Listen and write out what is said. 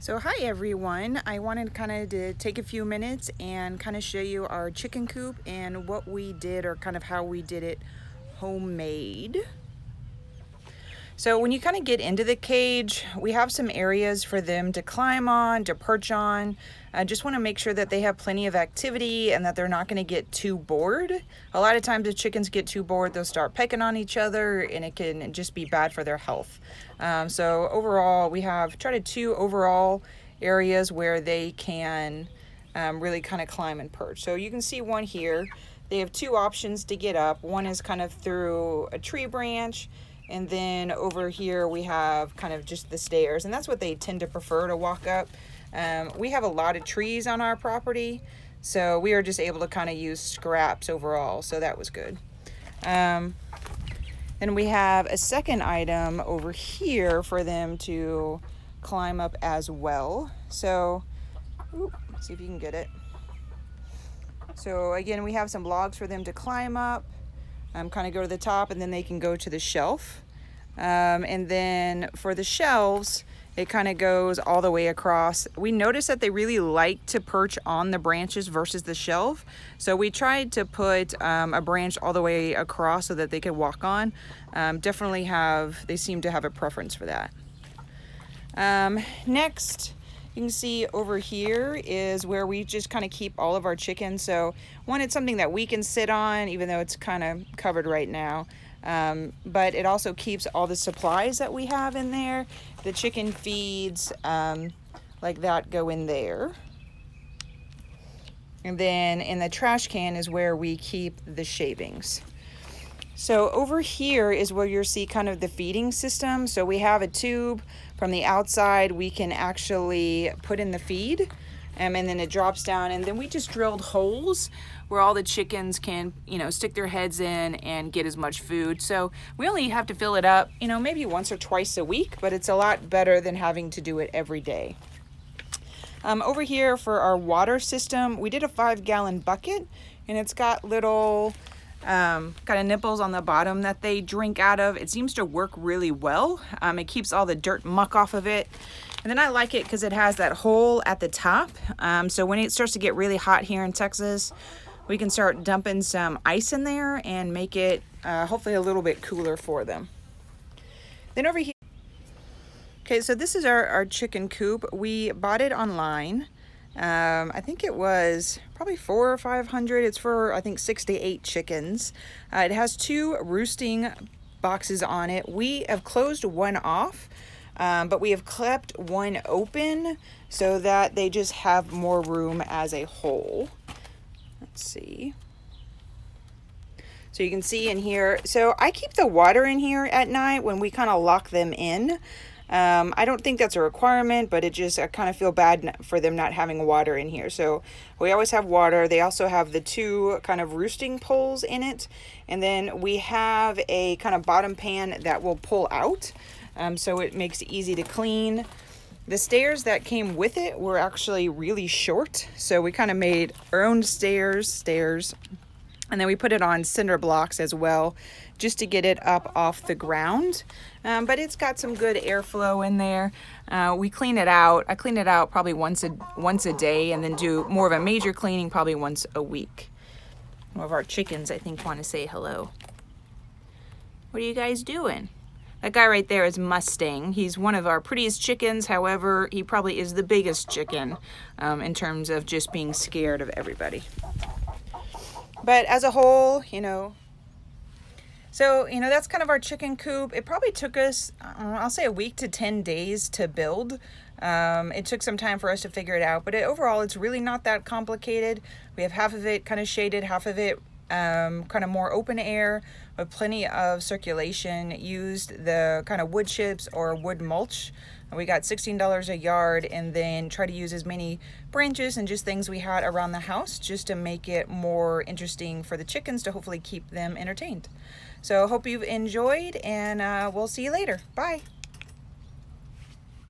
So hi everyone, I wanted to take a few minutes and kind of show you our chicken coop and what we did, or kind of how we did it homemade. So when you kind of get into the cage, we have some areas for them to climb on, to perch on. I just want to make sure that they have plenty of activity and that they're not going to get too bored. A lot of times if chickens get too bored, they'll start pecking on each other and it can just be bad for their health. So overall, we have two overall areas where they can really kind of climb and perch. So you can see one here. They have two options to get up. One is kind of through a tree branch, and then over here we have kind of just the stairs, and that's what they tend to prefer to walk up. We have a lot of trees on our property, so we are just able to kind of use scraps overall, so that was good. Then we have a second item over here for them to climb up as well. So, let's see if you can get it. So again, we have some logs for them to climb up, kind of go to the top, and then they can go to the shelf. And then for the shelves, it kind of goes all the way across. We noticed that they really like to perch on the branches versus the shelf. So we tried to put a branch all the way across so that they could walk on. They seem to have a preference for that. Next, you can see over here is where we just kind of keep all of our chickens. So one, it's something that we can sit on, even though it's kind of covered right now. But it also keeps all the supplies that we have in there. The chicken feeds, like that, go in there. And then in the trash can is where we keep the shavings. So over here is where you'll see kind of the feeding system. So we have a tube from the outside we can actually put in the feed, and then it drops down, and then we just drilled holes where all the chickens can, stick their heads in and get as much food. So we only have to fill it up, maybe once or twice a week, but it's a lot better than having to do it every day. Over here for our water system, we did a 5-gallon bucket, and it's got little kind of nipples on the bottom that they drink out of. It seems to work really well. It keeps all the dirt muck off of it. And then I like it because it has that hole at the top. So when it starts to get really hot here in Texas, we can start dumping some ice in there and make it hopefully a little bit cooler for them. Then over here, okay, so this is our chicken coop. We bought it online. I think it was probably $400 or $500. It's for, I think, 6 to 8 chickens. It has 2 roosting boxes on it. We have closed one off, but we have kept one open so that they just have more room as a whole. Let's see. So you can see in here, so I keep the water in here at night when we kind of lock them in. I don't think that's a requirement, but I kind of feel bad for them not having water in here. So we always have water. They also have the 2 kind of roosting poles in it. And then we have a kind of bottom pan that will pull out. So it makes it easy to clean. The stairs that came with it were actually really short. So we kind of made our own stairs. And then we put it on cinder blocks as well, just to get it up off the ground. But it's got some good airflow in there. We clean it out. I clean it out probably once a day, and then do more of a major cleaning probably once a week. One of our chickens, I think, want to say hello. What are you guys doing? That guy right there is Mustang. He's one of our prettiest chickens. However, he probably is the biggest chicken in terms of just being scared of everybody. But as a whole, so, that's kind of our chicken coop. It probably took us, I'll say, a week to 10 days to build. It took some time for us to figure it out, but overall, it's really not that complicated. We have half of it kind of shaded, half of it kind of more open air with plenty of circulation. Used the kind of wood chips or wood mulch. We got $16 a yard, and then try to use as many branches and just things we had around the house just to make it more interesting for the chickens to hopefully keep them entertained. So I hope you've enjoyed, and we'll see you later. Bye.